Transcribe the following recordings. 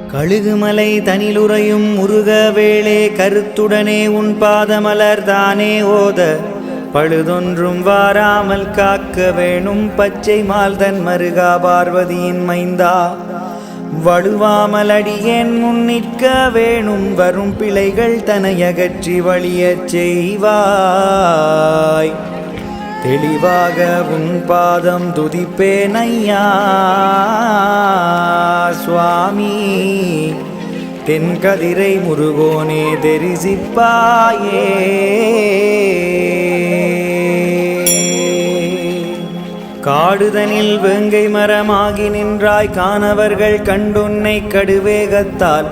கழுகுமலை தனிலுறையும் முருக வேளே கருத்துடனே உன் பாதமலர் தானே ஓத பழுதொன்றும் வாராமல் காக்க வேணும் பச்சை மால்தன் மருகா பார்வதியின் மைந்தா வடுவாமல் அடியேன் முன்னிற்க வேணும் வரும் பிழைகள் தனையகற்றி வழியச் செய்வாய் தெளிவாக உன் பாதம் துதிப்பேன் ஐயா சுவாமி தென்கதிரை முருகோனே தெரிசிப்பாயே காடுதனில் வேங்கை மரமாகி நின்றாய் காணவர்கள் கண்டுன்னை கடுவேகத்தால்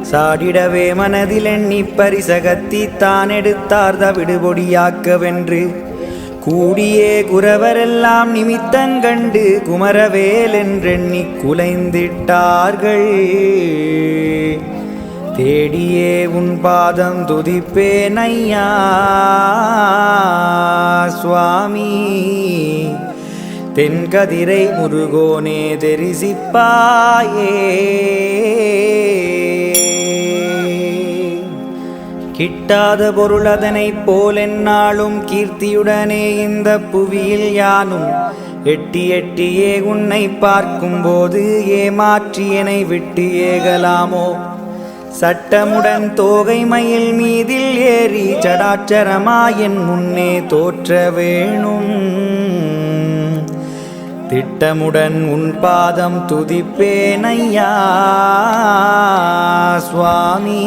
சாடிடவே மனதில் எண்ணி பரிசகத்தி தான் எடுத்தார் தவிடுபொடியாக்கவென்று கூடியே குரவரெல்லாம் நிமித்தங்கண்டு குமரவேல் என்றெண்ணி குலைந்திட்டார்கள் தேடியே உன் பாதம் துதிப்பேன் ஐயா சுவாமி தென்கதிரை முருகோனே தெரிசிப்பாயே கிட்டாத பொருள் அதனைப் போல் என்னாலும் கீர்த்தியுடனே இந்த புவியில் யானும் எட்டி எட்டியே உன்னை பார்க்கும்போது ஏமாற்றி என்னை விட்டு ஏகலாமோ சட்டமுடன் தோகை மயில் மீதில் ஏறி சடாச்சரமாயன் முன்னே தோற்ற வேணும் திட்டமுடன் உன் பாதம் துதிப்பேன் ஐயா சுவாமி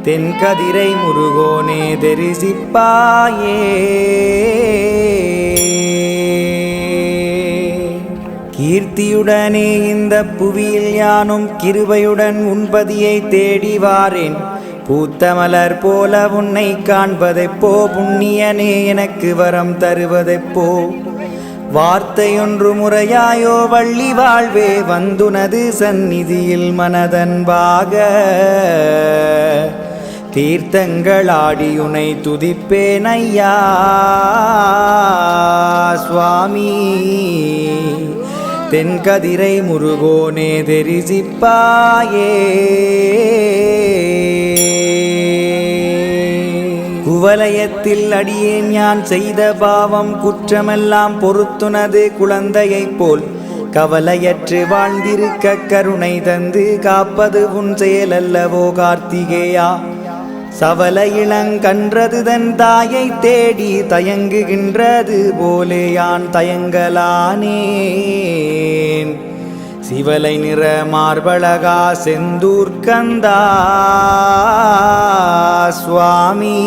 தென்கதிரை முருகோனே தெரிசிப்பாயே கீர்த்தியுடனே இந்த புவியில் யானும் கிருபையுடன் உன்பதியை தேடி வாரேன் பூத்தமலர் போல உன்னை காண்பதைப்போ புண்ணியனே எனக்கு வரம் தருவதைப்போ வார்த்தையொன்று முறையாயோ வள்ளி வாழ்வே வந்துனது சந்நிதியில் மனதன்பாக தீர்த்தங்களாடியுனை துதிப்பேன் ஐயா சுவாமி தென்கதிரை முருகோனே தெரிசிப்பாயே குவலயத்தில் அடியேன் யான் செய்த பாவம் குற்றமெல்லாம் பொறுத்துனது குழந்தையைப் போல் கவலையற்று வாழ்ந்திருக்க கருணை தந்து காப்பது உன் செயலல்லவோ கார்த்திகேயா சவல இளங்கன்றது தன் தாயை தேடி தயங்குகின்றது போலே யான் தயங்கலானேன் சிவலை நிற மார்பழகா செந்தூர்கந்தா சுவாமி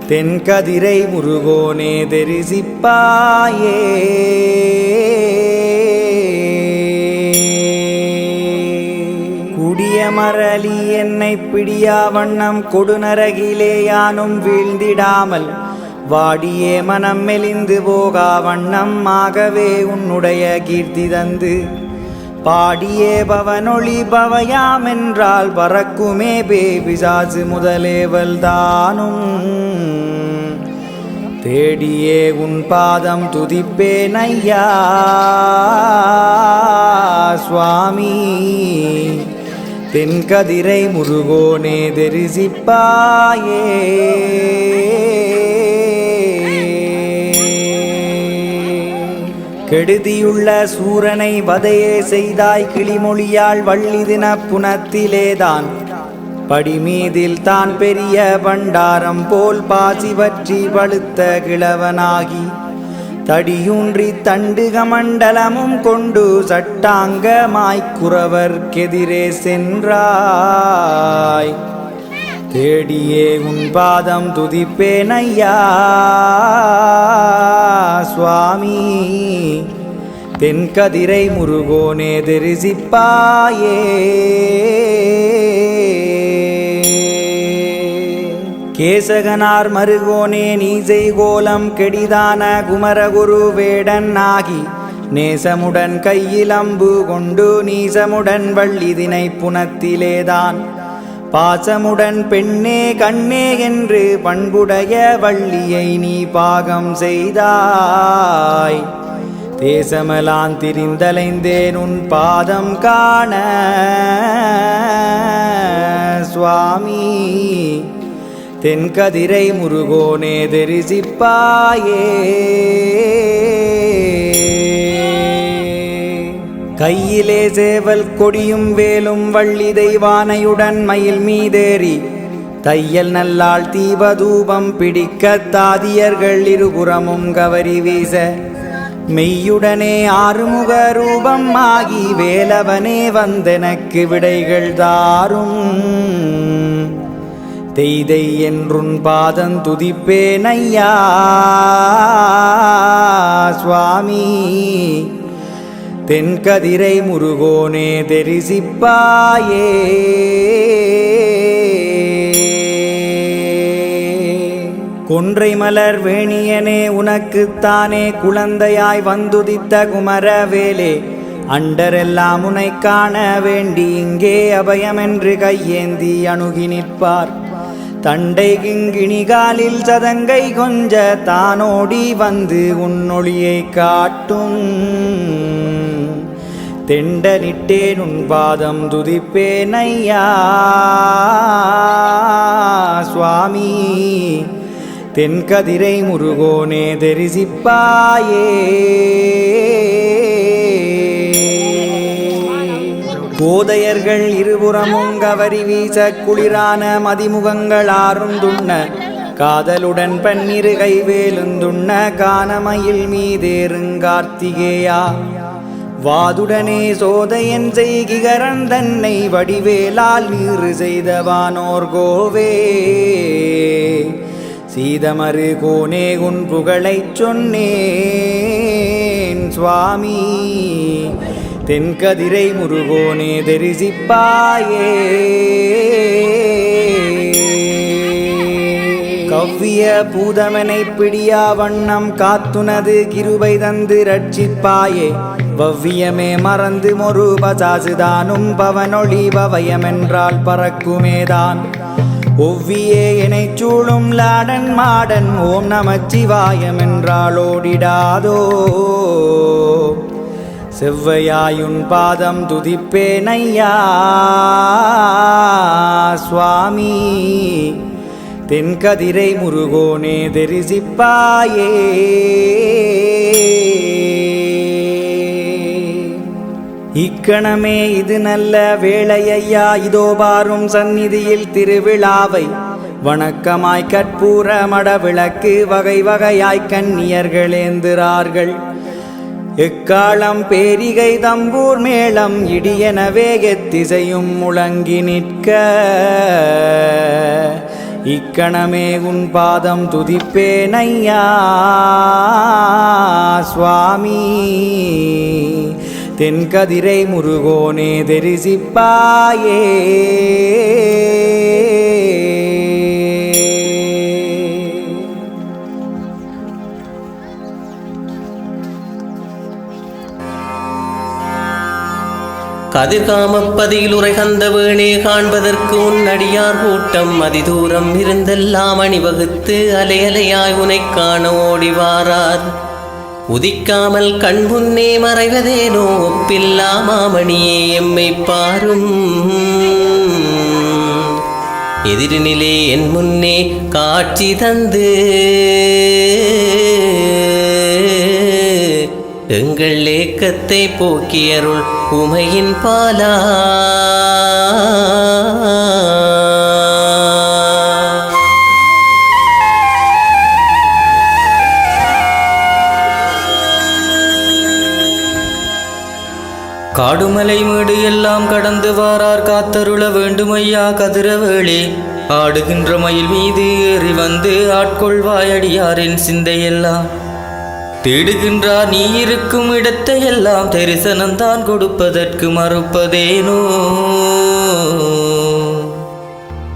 தென்கதிரை முருகோனே தெரிசிப்பாயே குடிய மரளி என்னை பிடியா வண்ணம் கொடுநரகிலே யானும் வீழ்ந்திடாமல் வாடியே மனம் மெலிந்து போகா வண்ணம் ஆகவே உன்னுடைய கீர்த்தி தந்து பாடியே பவனொளி பவயாமென்றால் பறக்குமே பேபிசாசு முதலேவல் தானும் தேடியே உன் பாதம் துதிப்பேன் ஐயா சுவாமி தென்கதிரை முருகோனே தெரிசிப்பாயே கெடுதியுள்ள சூரனை வதையே செய்தாய் கிளிமொழியாள் வள்ளிதின புனத்திலேதான் படிமீதில் தான் பெரிய பண்டாரம் போல் பாசி பற்றி பழுத்த கிழவனாகி தடியூன்றி தண்டுக மண்டலமும் கொண்டு சட்டாங்கமாய்க்குறவர்க்கெதிரே சென்றாய் தேடியே உன் பாதம் துதிப்பேன் ஐயா சுவாமி தென்கதிரை முருகோனே தெரிசிப்பாயே கேசகனார் மருகோனே நீசை கோலம் கெடிதான குமரகுரு வேடன் ஆகி நேசமுடன் கையில் அம்பு கொண்டு நீசமுடன் வள்ளிதினை புனத்திலேதான் பாசமுடன் பெண்ணே கண்ணே என்று பண்புடைய வள்ளியை நீ பாகம் செய்தாய் தேசமெலாம் திரிந்தலைந்தேன் உன் பாதம் காண சுவாமி தென்கதிரை முருகோனே தரிசிப்பாயே. கையிலே சேவல் கொடியும் வேலும் வள்ளி தெய்வானையுடன் மயில் மீதேறி தையல் நல்லாள் தீபதூபம் பிடிக்க தாதியர்கள் இருபுறமும் கவரி வீச மெய்யுடனே ஆறுமுக ரூபம் ஆகி வேலவனே வந்தெனக்கு விடைகள் தாரும். தெய்தை என்றுன் பாதம் துதிப்பேன் ஐயா சுவாமி தென்கதிரை முருகோனே தரிசிப்பாயே. கொன்றை மலர் வேணியனே உனக்குத்தானே குழந்தையாய் வந்துதித்த குமரவேலே அண்டரெல்லாம் உனை காண வேண்டி இங்கே அபயமென்று கையேந்தி அணுகி நிற்பார். தண்டை கிங்கிணி காலில் சதங்கை கொஞ்ச தானோடி வந்து உன்னொளியை காட்டும். தெண்டனிட்டேன் உன் பாதம் துதிப்பேன் ஐயா சுவாமி தென்கதிரை முருகோனே தரிசிப்பாயே. கோதையர்கள் இருபுறமும் கவரி வீச குளிரான மதிமுகங்கள் ஆறும் துண்ண காதலுடன் பன்னிரு கைவேலுந்துண்ண கானமயில் மீதேறுங்கார்த்திகேயா வாதுடனே சோதையன் செய்கிகரன் தன்னை வடிவேலால் நீறு செய்தவானோர் கோவே சீதமரு கோனே உன் புகழைச் சொன்னேன் சுவாமி தென்கதிரை முருகோனே தரிசிப்பாயே. கவ்விய பூதமனை பிடியா வண்ணம் காத்துனது கிருபை தந்து ரட்சிப்பாயே. வவ்வியமே மறந்து மொரு பசாசுதானும் பவனொளி பவயமென்றால் பறக்குமேதான். ஒவ்வியே எனைச் சூழும் லாடன் மாடன் ஓம் நமச்சிவாயம் என்றால் ஓடிடாதோ. செவ்வையாயுன் பாதம் துதிப்பேன் ஐயா சுவாமி தென்கதிரை முருகோனே தரிசிப்பாயே. இக்கணமே இது நல்ல வேளையா இதோ பாரும் சந்நிதியில் திருவிழாவை வணக்கமாய் கற்பூர மடவிளக்கு வகை வகையாய் கன்னியர்களேந்திரார்கள். எக்காலம் பேரிகை தம்பூர் மேளம் இடியெனவே எத்திசையும் முழங்கி நிற்க இக்கணமே உன் பாதம் துதிப்பேன் ஐயா சுவாமி தென்கதிரை முருகோனே தரிசிப்பாயே. கதிர்காமப்பதியில் உரைகந்த வேணே காண்பதற்கு உன் அடியார் கூட்டம் அதிதூரம் இருந்தெல்லாம் அணிவகுத்து அலை அலையாய் உனை காண ஓடிவாரார். உதிக்காமல் கண் முன்னே மறைவதேனோ ஒப்பில்லா மாமணியே எம்மை பாரும். எதிரினிலே என் முன்னே காட்சி தந்து எங்கள் ஏக்கத்தை போக்கியருள் உமையின் பாலா. காடுமலை மேடு எல்லாம் கடந்து வாரார் காத்தருள வேண்டுமையா கதிரவேளே. ஆடுகின்ற மயில் மீது ஏறி வந்து ஆட்கொள்வாயடியாரின் சிந்தையெல்லாம் தேடுகின்றார். நீ இருக்கும் இடத்தையெல்லாம் தரிசனம்தான் கொடுப்பதற்கு மறுப்பதேனோ.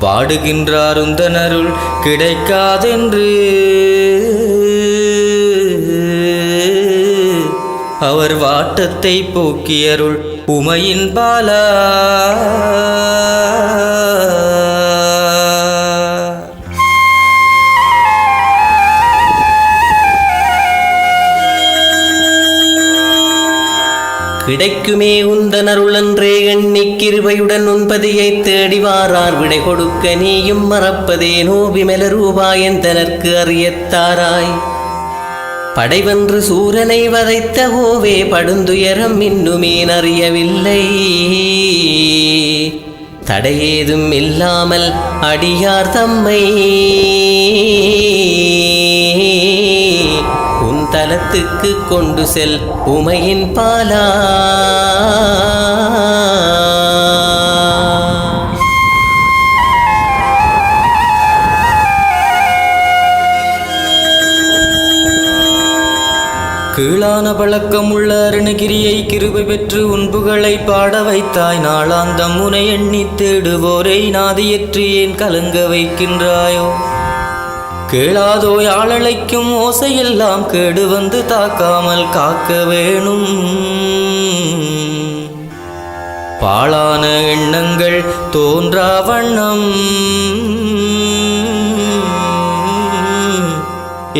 பாடுகின்றார் உந்தனருள் கிடைக்காதென்று அவர் வாட்டத்தை போக்கியருள் உமையின் பாலா. கிடைக்குமே உந்தனருளன்றே எண்ணிக் கிருபையுடன் உன்பதியை தேடி வாரார் விடை கொடுக்க நீயும் மறப்பதேனோ விமல ரூபாயந்தனர்க்கு அறியத்தாராய் படைவென்று சூரனை வதைத்த ஓவே படுந்துயரம் இன்னுமேன் அறியவில்லை தடையேதும் இல்லாமல் அடியார் தம்மை உன் தலத்துக்கு கொண்டு செல் உமையின் பாலா கீழான பழக்கமுள்ள அருணகிரியை கிருபை பெற்று உன்புகளை பாட வைத்தாய் நாளாந்தம் முனை எண்ணி தேடுவோரை நாதியற்று ஏன் கலங்க வைக்கின்றாயோ கேளாதோ யாழழைக்கும் ஓசையெல்லாம் கேடு வந்து தாக்காமல் காக்க வேணும் பாழான எண்ணங்கள் தோன்றா வண்ணம்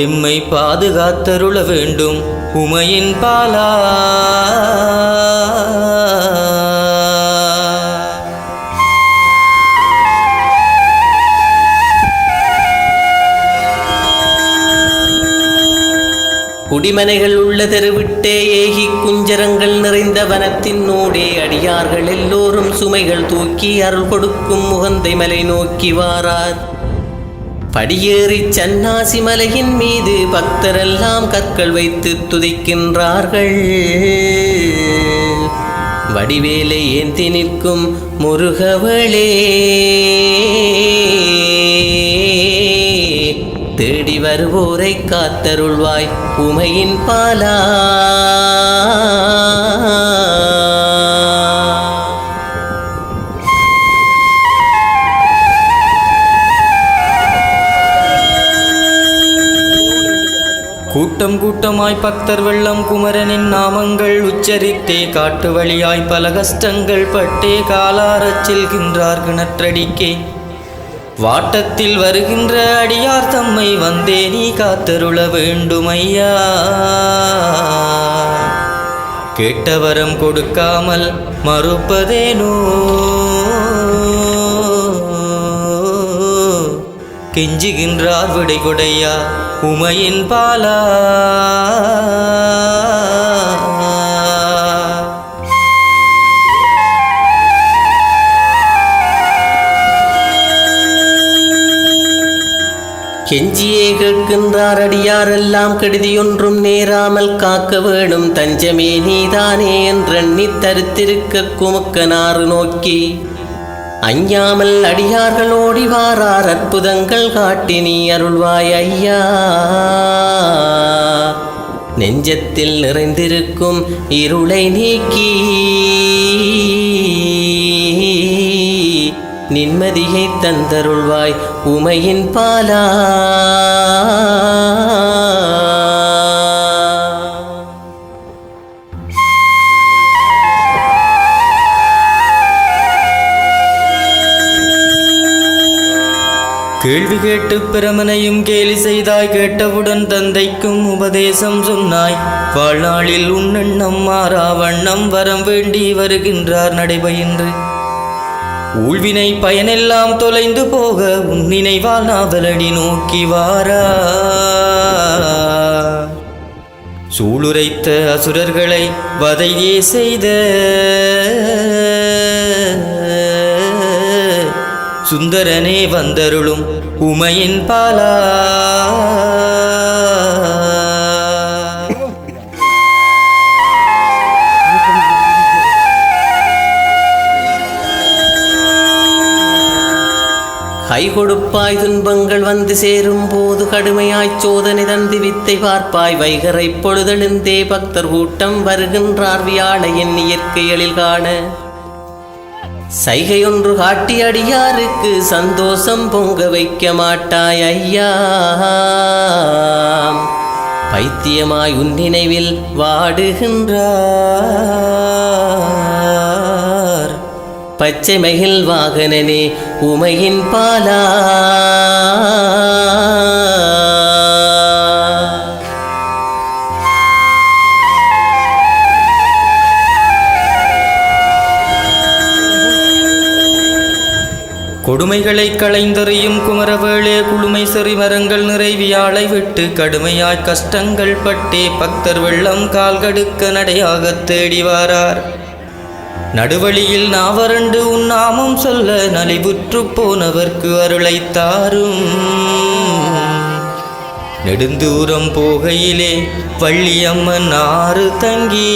எம்மை பாதுகாத்தருள வேண்டும் உமையின் பாலா குடிமனைகள் உள்ள தெருவிட்டே ஏகி குஞ்சரங்கள் நிறைந்த வனத்தினோடே அடியார்கள் எல்லோரும் சுமைகள் தூக்கி அருள் கொடுக்கும் முகந்தை மலை நோக்கி வாரார் படியேறி சன்னாசி மலையின் மீது பக்தரெல்லாம் கற்கள் வைத்து துதிக்கின்றார்கள் வடிவேலை ஏந்தி நிற்கும் முருகவளே தேடி வருவோரை காத்தருள்வாய் உமையின் பாலா கூட்டம் கூட்டமாய் பக்தர் வெள்ளம் குமரனின் நாமங்கள் உச்சரித்தே காட்டு வழியாய் பல கஷ்டங்கள் பட்டே காலாரச் செல்கின்றார் கிணற்றடிக்கே வாட்டத்தில் வருகின்ற அடியார் தம்மை வந்தே நீ காத்தருள வேண்டுமையா கேட்டவரம் கொடுக்காமல் மறுப்பதேனோ கெஞ்சுகின்றார் விடை கொடையா உமையின் பாலா கெஞ்சியே கேட்கின்றார் அடியாரெல்லாம் கெடுதியொன்றும் நேராமல் காக்க வேணும் தஞ்சமே நீதானே என்றெண்ணி தரித்திருக்க குமுக்கனாறு நோக்கி அஞ்ஞாமல் அடியார்கள் ஓடி வாரார் அற்புதங்கள் காட்டி நீ அருள்வாய் ஐயா நெஞ்சத்தில் நிறைந்திருக்கும் இருளை நீக்கி நிம்மதியை தந்தருள்வாய் உமையின் பாலா கேள்வி கேட்டு பிரமனையும் கேலி செய்தாய் கேட்டவுடன் தந்தைக்கும் உபதேசம் சொன்னாய் வாழ்நாளில் உன்னெண்ணம் மாறா வண்ணம் வரம் வேண்டி வருகின்றார் நடைபயின்று ஊழ்வினை பயனெல்லாம் தொலைந்து போக உன் நினைவால் நாவலடி நோக்கி வாரா சூளுரைத்த அசுரர்களை வதையே செய்த சுந்தரனே வந்தருளும் உமையின் பாலா கை கொடுப்பாய் துன்பங்கள் வந்து சேரும் போது கடுமையாய்ச் சோதனை தந்து வித்தை பார்ப்பாய் வைகரை பொழுதெழுந்தே பக்தர் கூட்டம் வருகின்றார் வியாழையின் இயற்கையலில் காண சைகையொன்று காட்டி அடியாருக்கு சந்தோஷம் பொங்க வைக்க மாட்டாய் ஐயா பைத்தியமாய் உன் நினைவில் வாடுகின்றார் பச்சை மகிழ் வாகனனே உமையின் பாலா கொடுமைகளை களைந்தறியும் குமரவேளே குளுமை செறி மரங்கள் நிறைவியாளை விட்டு கடுமையாய் கஷ்டங்கள் பட்டே பக்தர் வெள்ளம் கால்கடுக்க நடையாகத் தேடி வாரார். நடுவழியில் நாவரண்டு உன்னாமம் சொல்ல நலிவுற்று போனவர்க்கு அருளைத் தாரும். நெடுந்தூரம் போகையிலே வள்ளியம்மன் ஆறு தங்கி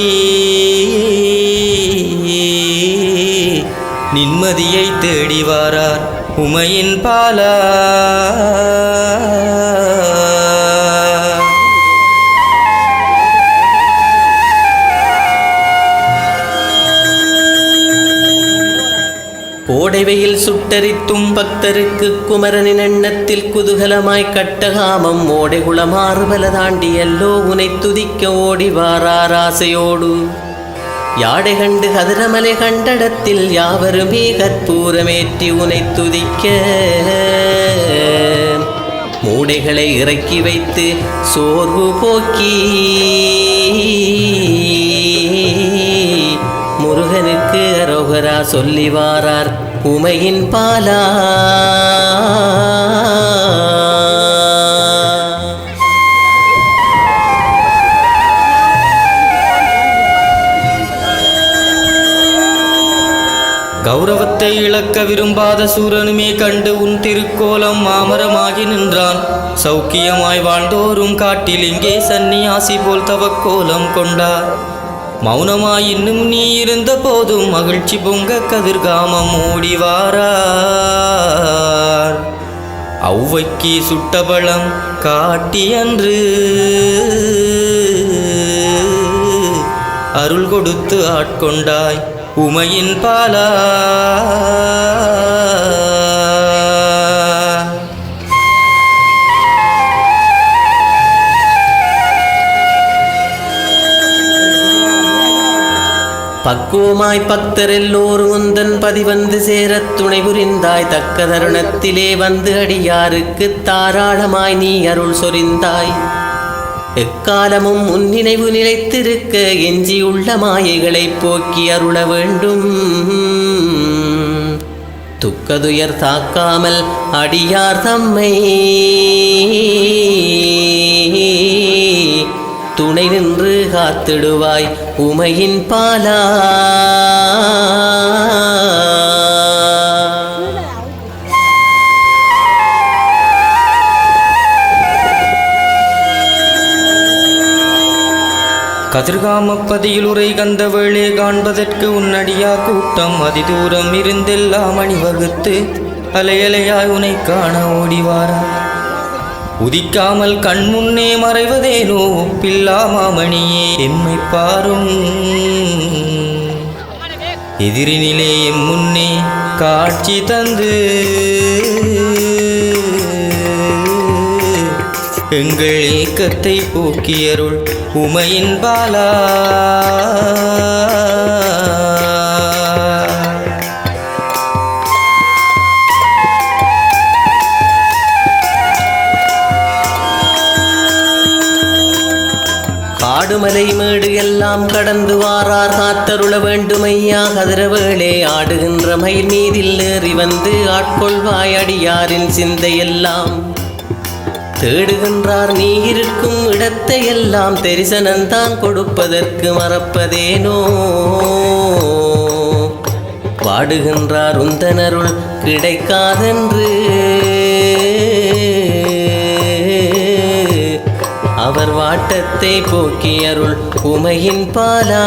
நிம்மதியை தேடி வாரார் உமையின் பாலா. கோடைவையில் சுட்டரித்தும் பக்தருக்கு குமரனின் எண்ணத்தில் குதூகலமாய் கட்டகாமம் ஓடை குளமாறு பல தாண்டி எல்லோ உனை துதிக்க ஓடி வாரார் ஆசையோடு. யாடை கண்டு கதிரமலை கண்டடத்தில் யாவருமே கற்பூரமேற்றி உனை துதிக்க மூடைகளை இறக்கி வைத்து சோர்வு போக்கி முருகனுக்கு அரோகரா சொல்லி வாரார் உமையின் பாலா. கௌரவத்தை இழக்க விரும்பாத சூரனுமே கண்டு உன் திருக்கோலம் மாமரமாகி நின்றான். சௌக்கியமாய் வாழ்ந்தோறும் காட்டில் இங்கே சன்னியாசி போல் தவக்கோலம் கொண்டார். மௌனமாய் இன்னும் நீ இருந்த போதும் மகிழ்ச்சி பொங்க கதிர்காமம் ஓடிவாரார். ஔவைக்கு சுட்டபலம் காட்டி அன்று அருள் கொடுத்து ஆட்கொண்டாய் உமையின் பாலா. பக்குவமாய் பக்தர் எல்லோரும் உந்தன் பதிவந்து சேரத் துணை புரிந்தாய். தக்க தருணத்திலே வந்து அடியாருக்கு தாராளமாய் நீ அருள் சொரிந்தாய். எக்காலமும் உன் நினைவு நிலைத்திருக்க எஞ்சியுள்ள மாயைகளை போக்கி அருள வேண்டும். துக்கதுயர் தாக்காமல் அடியார் தம்மை துணை நின்று காத்திடுவாய் உமையின் பாலா. கதிர்காமப்பதியில் உரை கந்த வேளே காண்பதற்கு உன்னடியா கூட்டம் அதிதூரம் இருந்தெல்லாம் அணிவகுத்து அலையலையாய் உனை காண ஓடிவாரா. உதிக்காமல் கண் முன்னே மறைவதேனோ ஒப்பில்லா மாமணியே எம்மை பாரும். எதிரினிலே எம் முன்னே காட்சி தந்து எங்கள் ஏக்கத்தை போக்கியருள் உமையின் பாலா. காடுமலை மேடு எல்லாம் கடந்து வாரார் காத்தருள வேண்டுமையா. கதிரவேளே ஆடுகின்ற மயில் மீதில் ஏறி வந்து ஆட்கொள்வாய் அடியாரின் சிந்தையெல்லாம். தேடுகின்றார் நீ இருக்கும் இடத்தை எல்லாம் தரிசனந்தான் கொடுப்பதற்கு மறப்பதேனோ. வாடுகின்றார் உந்தனருள் கிடைக்காதென்று அவர் வாட்டத்தை போக்கியருள் உமையின் பாலா.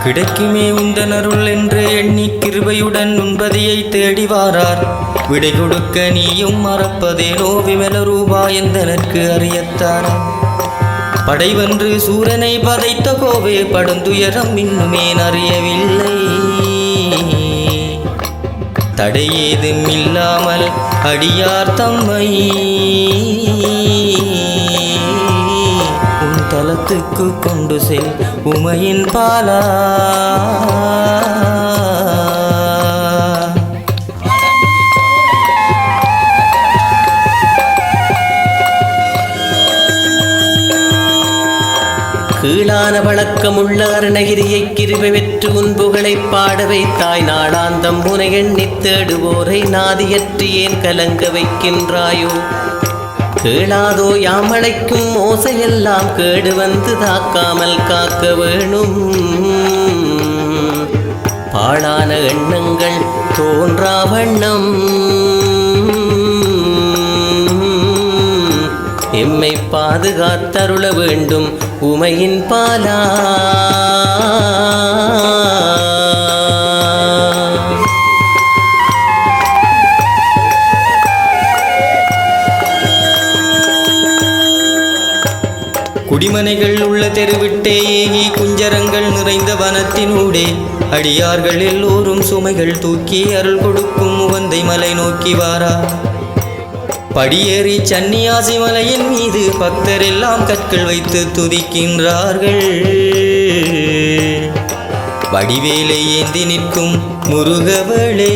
கிடைக்குமே உந்தனருள் என்று எண்ணி கிருபையுடன் உன்பதியை தேடி வாரார். விடை கொடுக்க நீயும் மறப்பதேனோ விமல ரூபா எந்தனற்கு அறியத்தாரா. படைவென்று சூரனை பதைத்த கோவே படுந்துயரம் இன்னுமே அறியவில்லை. தடையேதும் இல்லாமல் அடியார் தம்மை உன் தலத்துக்கு கொண்டு செல் உமையின் பாலா. பாடான பழக்கமுள்ள அருணகிரியை கிருபை பெற்று உன்புகளை பாட வைத்தாய். நாடாந்தம் உனை எண்ணித் தேடுவோரை நாதியற்று ஏன் கலங்க வைக்கின்றாயோ? கேளாதோ யாமழைக்கும் ஓசையெல்லாம் கேடு வந்து தாக்காமல் காக்க வேணும். பாழான எண்ணங்கள் தோன்றா வண்ணம் எம்மை பாதுகாத்தருள வேண்டும் உமையின் பாலா. குடிமனைகள் உள்ள தெருவிட்டே ஏகி குஞ்சரங்கள் நிறைந்த வனத்தினூடே அடியார்கள் எல்லோரும் சுமைகள் தூக்கி அருள் கொடுக்கும் உவந்தை மலை நோக்கி வாரா. படியேறி சன்னியாசி மலையின் மீது பக்தர் எல்லாம் கற்கள் வைத்து துதிக்கின்றார்கள். வடிவேலை ஏந்தி நிற்கும் முருகவளே,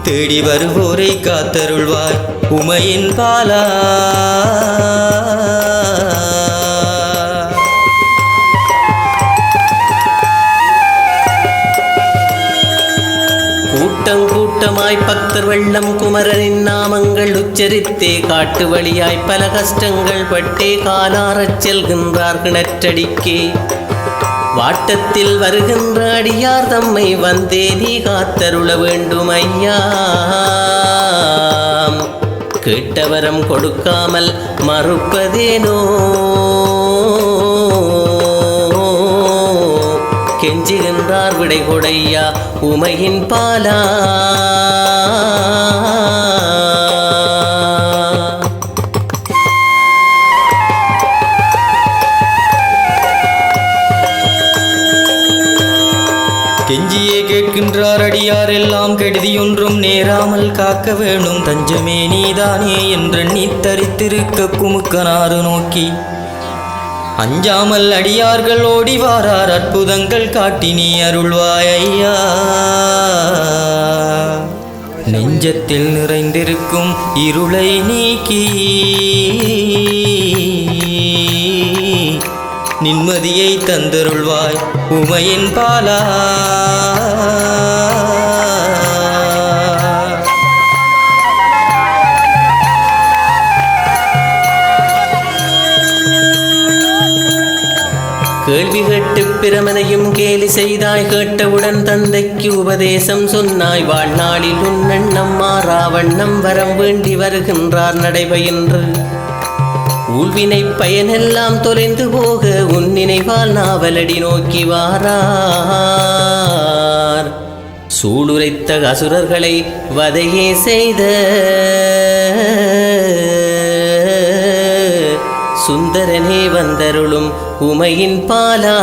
தேடி வருவோரை காத்தருள்வாய் உமையின் பாலா. கூட்டம் கூட்டமாய் பக்தர் வெள்ளம் குமரனின் நாமங்கள் உச்சரித்தே காட்டு வழியாய் பல கஷ்டங்கள் பட்டே காலாரச் செல்கின்றார் கிணற்றடிக்கே. வாட்டத்தில் வருகின்ற அடியார் தம்மை வந்தே நீ காத்தருள வேண்டும் ஐயா. கேட்டவரம் கொடுக்காமல் மறுப்பதேனோ? கெஞ்சுகின்றார் விடை கொடையா உமையின் பாலா. கெஞ்சியே கேட்கின்றார் அடியார் எல்லாம் கெடுதியொன்றும் நேராமல் காக்க வேணும் தஞ்சமே நீதானே என்று நீ தரித்திருக்க குமுக்கனாறு நோக்கி அஞ்சாமல் அடியார்கள் ஓடிவாரார் அற்புதங்கள் காட்டி நீ அருள்வாய் ஐயா. நெஞ்சத்தில் நிறைந்திருக்கும் இருளை நீக்கி நிம்மதியை தந்தருள்வாய் உமையின் பாலா. கேள்வி கேட்டு பிரமனையும் கேலி செய்தாய். கேட்டவுடன் தந்தைக்கு உபதேசம் சொன்னாய். வாழ்நாளில் உன்னெண்ணம் மாறா வண்ணம் வரம் வேண்டி வருகின்றார் நடைபயின்று. ஊழ்வினை பயனெல்லாம் தொலைந்து போக உன் நினைவால் நாவலடி நோக்கி வாரார். சூளுரைத்த அசுரர்களை வதையே செய்த சுந்தரனே வந்தருளும் உமையின் பாலா.